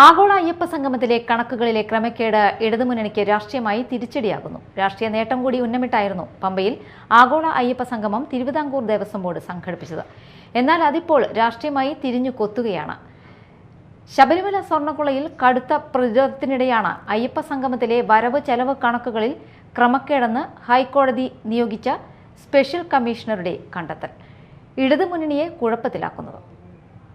ആഗോള അയ്യപ്പ സംഗമത്തിലെ കണക്കുകളിലെ ക്രമക്കേട് ഇടതുമുന്നണിക്ക് രാഷ്ട്രീയമായി തിരിച്ചടിയാകുന്നു. രാഷ്ട്രീയ നേട്ടം കൂടി ഉന്നമിട്ടായിരുന്നു പമ്പയിൽ ആഗോള അയ്യപ്പ സംഗമം തിരുവിതാംകൂർ ദേവസ്വം ബോർഡ് സംഘടിപ്പിച്ചത്. എന്നാൽ അതിപ്പോൾ രാഷ്ട്രീയമായി തിരിഞ്ഞു കൊത്തുകയാണ്. ശബരിമല സ്വർണ്ണക്കൊള്ളയിൽ കടുത്ത പ്രതിരോധത്തിനിടെയാണ് അയ്യപ്പ സംഗമത്തിലെ വരവ് ചെലവ് കണക്കുകളിൽ ക്രമക്കേടെന്ന് ഹൈക്കോടതി നിയോഗിച്ച സ്പെഷ്യൽ കമ്മീഷണറുടെ കണ്ടെത്തൽ ഇടതുമുന്നണിയെ കുഴപ്പത്തിലാക്കുന്നത്.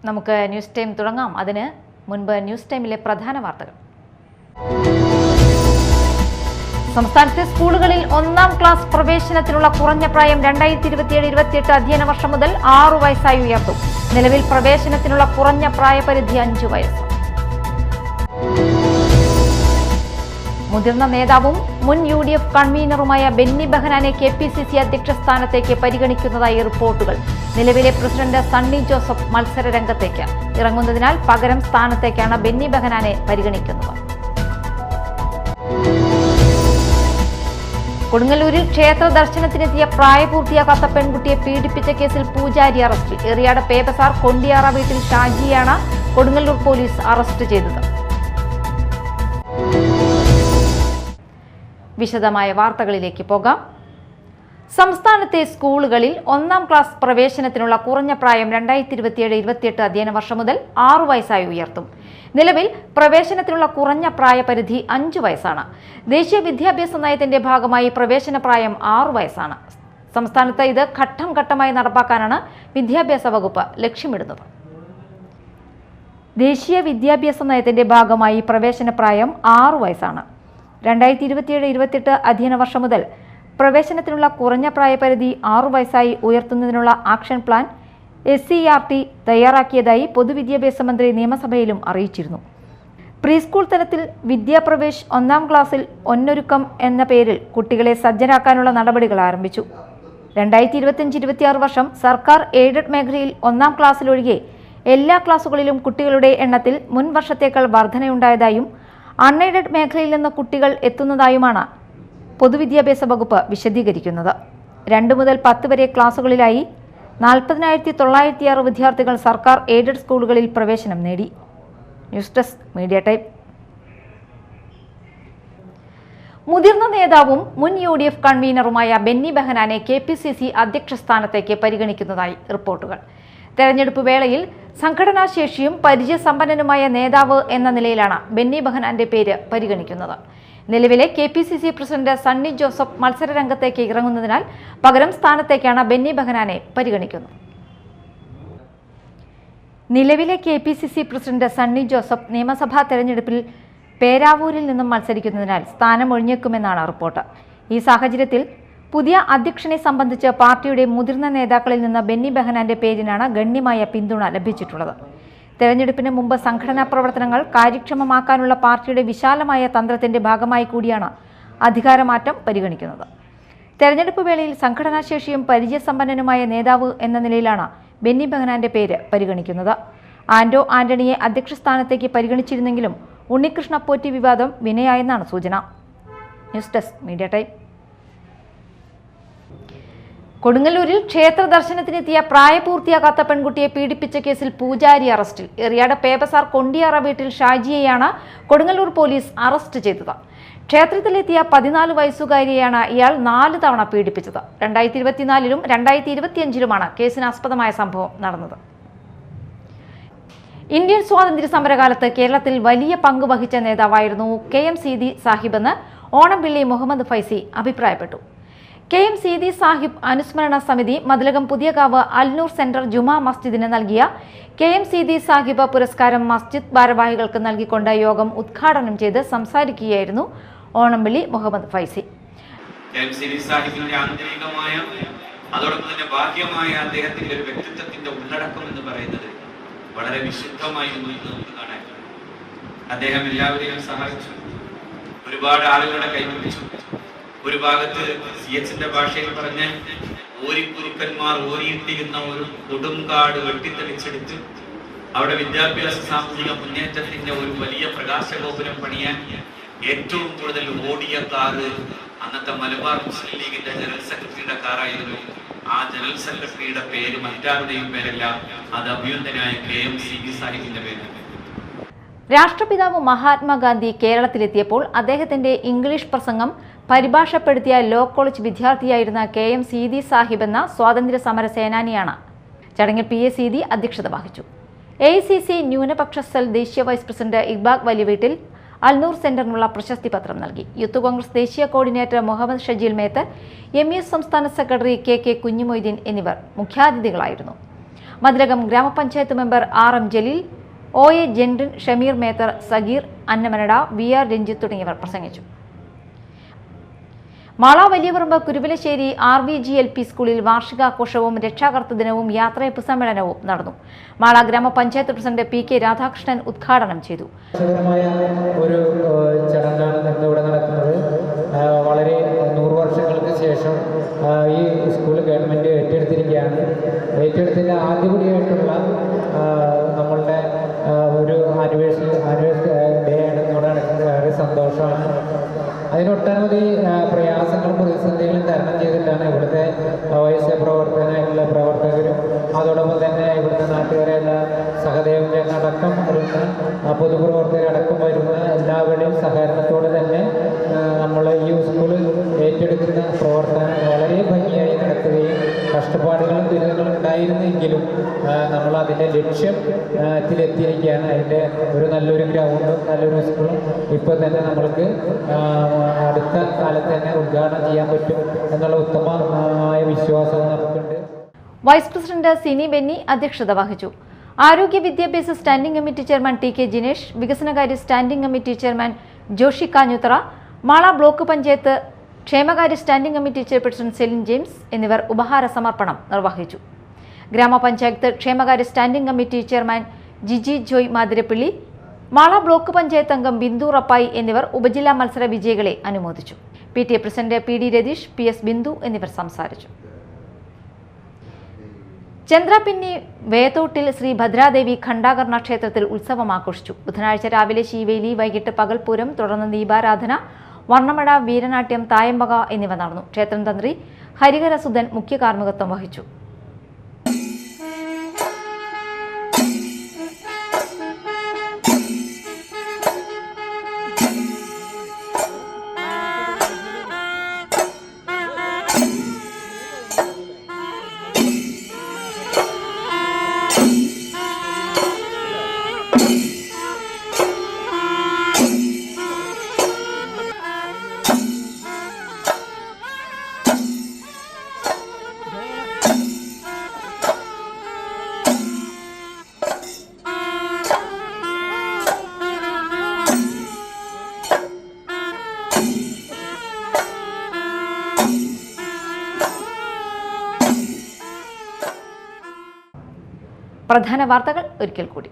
നമുക്ക് ന്യൂസ് ടൈം തുടങ്ങാം. അതിന് മുൻപ് ന്യൂസ് ടൈമിലെ പ്രധാന വാർത്തകൾ. സംസ്ഥാനത്തെ സ്കൂളുകളിൽ 1-ാം ക്ലാസ് പ്രവേശനത്തിനുള്ള കുറഞ്ഞ പ്രായം 2027-28 അധ്യയന വർഷം മുതൽ 6 വയസ്സായി ഉയർത്തും. നിലവിൽ പ്രവേശനത്തിനുള്ള കുറഞ്ഞ പ്രായപരിധി 5 വയസ്സ്. മുതിർന്ന നേതാവും മുൻ UDF കൺവീനറുമായ ബെന്നി ബെഹനാനെ KPCC അധ്യക്ഷ സ്ഥാനത്തേക്ക് പരിഗണിക്കുന്നതായി റിപ്പോർട്ടുകൾ. നിലവിലെ പ്രസിഡന്റ് സണ്ണി ജോസഫ് മത്സര രംഗത്തേക്ക് ഇറങ്ങുന്നതിനാൽ പകരം സ്ഥാനത്തേക്കാണ് ബെന്നി ബെഹനാനെ പരിഗണിക്കുന്നത്. കൊടുങ്ങല്ലൂരിൽ ക്ഷേത്ര ദർശനത്തിനെത്തിയ പ്രായപൂർത്തിയാകാത്ത പെൺകുട്ടിയെ പീഡിപ്പിച്ച കേസിൽ പൂജാരി അറസ്റ്റിൽ. എറിയാട് പേബസാർ കൊണ്ടിയാറ വീട്ടിൽ ഷാജിയാണ് കൊടുങ്ങല്ലൂർ പോലീസ് അറസ്റ്റ് ചെയ്തത്. വിശദമായ വാർത്തകളിലേക്ക് പോകാം. സംസ്ഥാനത്തെ സ്കൂളുകളിൽ 1-ാം ക്ലാസ് പ്രവേശനത്തിനുള്ള കുറഞ്ഞ പ്രായം 2027-28 അധ്യയന വർഷം മുതൽ 6 വയസ്സായി ഉയർത്തും. നിലവിൽ പ്രവേശനത്തിനുള്ള കുറഞ്ഞ പ്രായപരിധി 5 വയസ്സാണ്. ദേശീയ വിദ്യാഭ്യാസ നയത്തിന്റെ ഭാഗമായി പ്രവേശന പ്രായം 6 വയസ്സാണ്. സംസ്ഥാനത്ത് ഇത് ഘട്ടം ഘട്ടമായി നടപ്പാക്കാനാണ് വിദ്യാഭ്യാസ വകുപ്പ് ലക്ഷ്യമിടുന്നത്. ദേശീയ വിദ്യാഭ്യാസ നയത്തിന്റെ ഭാഗമായി പ്രവേശന പ്രായം 6 വയസ്സാണ്. 2027-28 അധ്യയന വർഷം മുതൽ പ്രവേശനത്തിനുള്ള കുറഞ്ഞ പ്രായപരിധി 6 വയസ്സായി ഉയർത്തുന്നതിനുള്ള ആക്ഷൻ പ്ലാൻ SCERT തയ്യാറാക്കിയതായി പൊതുവിദ്യാഭ്യാസ മന്ത്രി നിയമസഭയിലും അറിയിച്ചിരുന്നു. പ്രീസ്കൂൾ തലത്തിൽ വിദ്യാപ്രവേശ് 1-ാം ക്ലാസ്സിൽ ഒന്നൊരുക്കം എന്ന പേരിൽ കുട്ടികളെ സജ്ജരാക്കാനുള്ള നടപടികൾ ആരംഭിച്ചു. 2025-26 വർഷം സർക്കാർ എയ്ഡഡ് മേഖലയിൽ 1-ാം ക്ലാസ്സിലൊഴികെ എല്ലാ ക്ലാസുകളിലും കുട്ടികളുടെ എണ്ണത്തിൽ മുൻ വർഷത്തേക്കാൾ വർധനയുണ്ടായതായും അൺഎയ്ഡഡ് മേഖലയിൽ നിന്ന് കുട്ടികൾ എത്തുന്നതായുമാണ് പൊതുവിദ്യാഭ്യാസ വകുപ്പ് വിശദീകരിക്കുന്നത്. 2 മുതൽ 10 വരെ ക്ലാസുകളിലായി 40,906 വിദ്യാർത്ഥികൾ സർക്കാർ എയ്ഡഡ് സ്കൂളുകളിൽ പ്രവേശനം നേടി. News desk media time. മുതിർന്ന നേതാവും മുൻ UDF കൺവീനറുമായ ബെന്നി ബെഹനാനെ KPCC അധ്യക്ഷ സ്ഥാനത്തേക്ക് പരിഗണിക്കുന്നതായി റിപ്പോർട്ടുകൾ. തെരഞ്ഞെടുപ്പ് വേളയിൽ സംഘടനാശേഷിയും പരിചയസമ്പന്നനുമായ നേതാവ് എന്ന നിലയിലാണ് ബെന്നി ബെഹനാന്റെ പേര് പരിഗണിക്കുന്നത്. നിലവിലെ KPCC പ്രസിഡന്റ് സണ്ണി ജോസഫ് മത്സര രംഗത്തേക്ക് ഇറങ്ങുന്നതിനാൽ പകരം സ്ഥാനത്തേക്കാണ് ബെന്നി ബെഹനാനെ പരിഗണിക്കുന്നത്. നിലവിലെ KPCC പ്രസിഡന്റ് സണ്ണി ജോസഫ് നിയമസഭാ തെരഞ്ഞെടുപ്പിൽ പേരാവൂരിൽ നിന്നും മത്സരിക്കുന്നതിനാൽ സ്ഥാനം ഒഴിഞ്ഞേക്കുമെന്നാണ് റിപ്പോർട്ട്. ഈ സാഹചര്യത്തിൽ പുതിയ അധ്യക്ഷനെ സംബന്ധിച്ച് പാർട്ടിയുടെ മുതിർന്ന നേതാക്കളിൽ നിന്ന് ബെന്നി ബെഹനാന്റെ പേരിനാണ് ഗണ്യമായ പിന്തുണ ലഭിച്ചിട്ടുള്ളത്. തെരഞ്ഞെടുപ്പിന് മുമ്പ് സംഘടനാ പ്രവർത്തനങ്ങൾ കാര്യക്ഷമമാക്കാനുള്ള പാർട്ടിയുടെ വിശാലമായ തന്ത്രത്തിന്റെ ഭാഗമായി കൂടിയാണ് അധികാരമാറ്റം പരിഗണിക്കുന്നത്. തെരഞ്ഞെടുപ്പ് വേളയിൽ സംഘടനാശേഷിയും പരിചയസമ്പന്നനുമായ നേതാവ് എന്ന നിലയിലാണ് ബെന്നി ബെഹനാന്റെ പേര് പരിഗണിക്കുന്നത്. ആന്റോ ആന്റണിയെ അധ്യക്ഷ സ്ഥാനത്തേക്ക് പരിഗണിച്ചിരുന്നെങ്കിലും ഉണ്ണികൃഷ്ണ പോറ്റി വിവാദം വിനയായെന്നാണ് സൂചന. News desk media time. കൊടുങ്ങല്ലൂരിൽ ക്ഷേത്ര ദർശനത്തിനെത്തിയ പ്രായപൂർത്തിയാകാത്ത പെൺകുട്ടിയെ പീഡിപ്പിച്ച കേസിൽ പൂജാരി അറസ്റ്റിൽ. എറിയാട് പേബസാർ കൊണ്ടിയാറ വീട്ടിൽ ഷാജിയെയാണ് കൊടുങ്ങല്ലൂർ പോലീസ് അറസ്റ്റ് ചെയ്തത്. ക്ഷേത്രത്തിലെത്തിയ 14 വയസ്സുകാരിയെയാണ് ഇയാൾ 4 തവണ പീഡിപ്പിച്ചത്. 2024-ലും 2025-ലുമാണ് കേസിനാസ്പദമായ സംഭവം നടന്നത്. ഇന്ത്യൻ സ്വാതന്ത്ര്യ സമരകാലത്ത് കേരളത്തിൽ വലിയ പങ്ക് വഹിച്ച നേതാവായിരുന്നു KM സീതി സാഹിബെന്ന് ഓണംപിള്ളി മുഹമ്മദ് ഫൈസി അഭിപ്രായപ്പെട്ടു. KM സീതി സാഹിബ് അനുസ്മരണ സമിതി മതിലകം പുതിയകാവ് അൽനൂർ സെന്റർ ജുമാ മസ്ജിദിന് നൽകിയ KM സീതി സാഹിബ് പുരസ്കാരം മസ്ജിദ് ഭാരവാഹികൾക്ക് നൽകിക്കൊണ്ട് യോഗം ഉദ്ഘാടനം ചെയ്ത് സംസാരിക്കുകയായിരുന്നു ഓണംപിള്ളി മുഹമ്മദ് ഫൈസി. KM സീതി സാഹിബിന്റെ ആന്തരികമായ അതോടൊപ്പം തന്നെ ബാഹ്യമായ അദ്ദേഹത്തിന്റെ ഒരു വ്യക്തിത്വത്തിന്റെ ഉള്ളടക്കം എന്ന് പറയുന്നത് വളരെ വിശുദ്ധമായിരുന്നു എന്ന് നമുക്ക് കാണാൻ. അദ്ദേഹം എല്ലാവരെയും സഹായിച്ചു, ഒരുപാട് ആളുകളുടെ കൈപിടിച്ചു. ഒരു ഭാഗത്ത് CHന്റെ ഭാഷയിൽ പറഞ്ഞ ഓരിക്കുരുക്കന്മാർ ഓരിയിട്ടിരുന്ന ഒരു കൊടുങ്കാട് വെട്ടിത്തെളിച്ചെടുത്ത് അവിടെ വിദ്യാഭ്യാസ സാമൂഹിക മുന്നേറ്റത്തിന്റെ ഒരു വലിയ പ്രകാശഗോപുരം പണിയാൻ ഏറ്റവും കൂടുതൽ ഓടിയ കാറ് അന്നത്തെ മലബാർ മുസ്ലിം ലീഗിന്റെ ജനറൽ സെക്രട്ടറിയുടെ കാറായിരുന്നു. ആ ജനറൽ സെക്രട്ടറിയുടെ പേര് മറ്റാരുടെയും പേരല്ല, അത് അഭിനന്ദനായ KM സീതി സാഹിബിന്റെ പേരാണ്. രാഷ്ട്രപിതാവ് മഹാത്മാഗാന്ധി കേരളത്തിലെത്തിയപ്പോൾ അദ്ദേഹത്തിന്റെ ഇംഗ്ലീഷ് പ്രസംഗം പരിഭാഷപ്പെടുത്തിയ ലോ കോളേജ് വിദ്യാർത്ഥിയായിരുന്ന KM സീതി സാഹിബ് എന്ന സ്വാതന്ത്ര്യ സമര സേനാനിയാണ്. ചടങ്ങിൽ PA സീതി അധ്യക്ഷത വഹിച്ചു. AICC ന്യൂനപക്ഷ സെൽ ദേശീയ വൈസ് പ്രസിഡന്റ് ഇക്ബാൽ വലിയവീട്ടിൽ അൽനൂർ സെന്ററിനുള്ള പ്രശസ്തി പത്രം നൽകി. യൂത്ത് കോൺഗ്രസ് ദേശീയ കോർഡിനേറ്റർ മുഹമ്മദ് ഷജീൽ മേത്തർ, MES സംസ്ഥാന സെക്രട്ടറി KK കുഞ്ഞുമൊയ്തീൻ എന്നിവർ മുഖ്യാതിഥികളായിരുന്നു. മതിലകം ഗ്രാമപഞ്ചായത്ത് member RM Jaleel, OA Jenrin, Shameer Methar, Sageer, Annamanada, VR Ranjith തുടങ്ങിയവർ പ്രസംഗിച്ചു. മാള വലിയപറമ്പ് കുരുവിലശ്ശേരി RVG LP സ്കൂളിൽ വാർഷികാഘോഷവും രക്ഷാകർതൃ ദിനവും യാത്രയപ്പ് സമ്മേളനവും നടന്നു. മാള ഗ്രാമപഞ്ചായത്ത് പ്രസിഡന്റ് PK രാധാകൃഷ്ണൻ ഉദ്ഘാടനം ചെയ്തു. ഒരു ചടങ്ങാണ് ഇവിടെ നടക്കുന്നത്. വളരെ 100 വർഷങ്ങൾക്ക് ശേഷം ഈ സ്കൂൾ ഗവൺമെന്റ് ഏറ്റെടുത്തിരിക്കുകയാണ്. ഏറ്റെടുത്തതിൻ്റെ ആദ്യപടിയായിട്ടുള്ള നമ്മളുടെ ഒരു ആനിവേഴ്സറി ഡേ ആണ് ഇവിടെ നടക്കുന്നത്. വളരെ സന്തോഷമാണ്. അതിനൊട്ടനവധി പ്രയാസങ്ങളും പ്രതിസന്ധികളും തരണം ചെയ്തിട്ടാണ് ഇവിടുത്തെ വൈസ് പ്രവർത്തകനായിട്ടുള്ള പ്രവർത്തകരും അതോടൊപ്പം തന്നെ ഇവിടുത്തെ നാട്ടുകാരെയുള്ള സഹദേവൻ ചേട്ടനടക്കം വരുന്ന പൊതുപ്രവർത്തകരടക്കം വരുന്ന എല്ലാവരുടെയും സഹകരണത്തോടെ തന്നെ നമ്മൾ ഈ സ്കൂൾ ഏറ്റെടുക്കുന്ന പ്രവർത്തനം വളരെ ഭംഗിയായി നടത്തുകയും കഷ്ടപ്പാടുകളും ദുരിതങ്ങളും ഉണ്ടായിരുന്നെങ്കിലും നമ്മൾ അതിൻ്റെ ലക്ഷ്യത്തിലെത്തിയിരിക്കുകയാണ്. അതിൻ്റെ ഒരു നല്ലൊരു ഗ്രൗണ്ടും നല്ലൊരു സ്കൂളും ഇപ്പോൾ തന്നെ നമ്മൾക്ക് അടുത്ത കാലത്ത് തന്നെ ഉദ്ഘാടനം ചെയ്യാൻ പറ്റും എന്നുള്ള ഉത്തമമായ വിശ്വാസം നമുക്കുണ്ട്. വൈസ് പ്രസിഡന്റ് സിനി ബെന്നി അധ്യക്ഷത വഹിച്ചു. ആരോഗ്യ വിദ്യാഭ്യാസ standing committee chairman TK Jinesh, വികസനകാര്യ standing committee chairman Joshi Kanjuthara, Mala block panchayat ക്ഷേമകാര്യ standing committee chairperson Celine James എന്നിവർ ഉപഹാര സമർപ്പണം നിർവഹിച്ചു. ഗ്രാമപഞ്ചായത്ത് ക്ഷേമകാര്യ standing committee chairman Jiji Joy Mathirappilly, Mala block panchayat അംഗം ബിന്ദു റപ്പായി എന്നിവർ ഉപജില്ലാ മത്സര വിജയികളെ അനുമോദിച്ചു. PTA president PD Ratheesh, PS Bindu എന്നിവർ സംസാരിച്ചു. ചന്ദ്രപിന്നി വേത്തോട്ടിൽ ശ്രീ ഭദ്രാദേവി ഖണ്ഡാകർണ ക്ഷേത്രത്തിൽ ഉത്സവം ആഘോഷിച്ചു. ബുധനാഴ്ച രാവിലെ ശീവേലി, വൈകിട്ട് പകൽപൂരം, തുടർന്ന് ദീപാരാധന, വർണ്ണമട, വീരനാട്യം, തായമ്പക എന്നിവ നടന്നു. ക്ഷേത്രം തന്ത്രി ഹരിഹരസുധൻ മുഖ്യ കാർമ്മികത്വം വഹിച്ചു. പ്രധാന വാർത്തകൾ ഒരിക്കൽ കൂടി.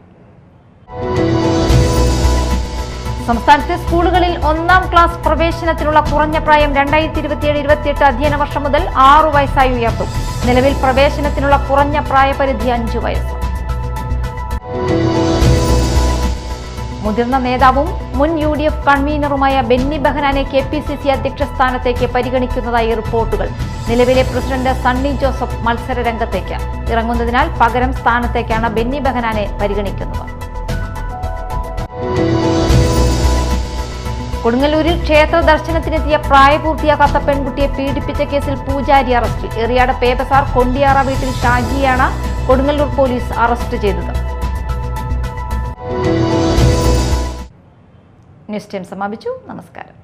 സംസ്ഥാനത്തെ സ്കൂളുകളിൽ 1-ാം ക്ലാസ് പ്രവേശനത്തിനുള്ള കുറഞ്ഞ പ്രായം 2027-28 അധ്യയന വർഷം മുതൽ 6 വയസ്സായി ഉയർത്തും. നിലവിൽ പ്രവേശനത്തിനുള്ള കുറഞ്ഞ പ്രായപരിധി 5 വയസ്സ്. മുതിർന്ന നേതാവും മുൻ UDF കൺവീനറുമായ ബെന്നി ബെഹനാനെ KPCC അധ്യക്ഷ സ്ഥാനത്തേക്ക് പരിഗണിക്കുന്നതായി റിപ്പോർട്ടുകൾ. നിലവിലെ പ്രസിഡന്റ് സണ്ണി ജോസഫ് മത്സര രംഗത്തേക്ക് ഇറങ്ങുന്നതിനാൽ പകരം സ്ഥാനത്തേക്കാണ് ബെന്നി ബെഹനാനെ പരിഗണിക്കുന്നത്. കൊടുങ്ങല്ലൂരിൽ ക്ഷേത്ര ദർശനത്തിനെത്തിയ പ്രായപൂർത്തിയാകാത്ത പെൺകുട്ടിയെ പീഡിപ്പിച്ച കേസിൽ പൂജാരി അറസ്റ്റിൽ. എറിയാട് പേബസാർ കൊണ്ടിയാറ വീട്ടിൽ ഷാജിയാണ് കൊടുങ്ങല്ലൂർ പോലീസ് അറസ്റ്റ് ചെയ്തത്. ന്യൂസ് ടൈം സമാപിച്ചു. നമസ്കാരം.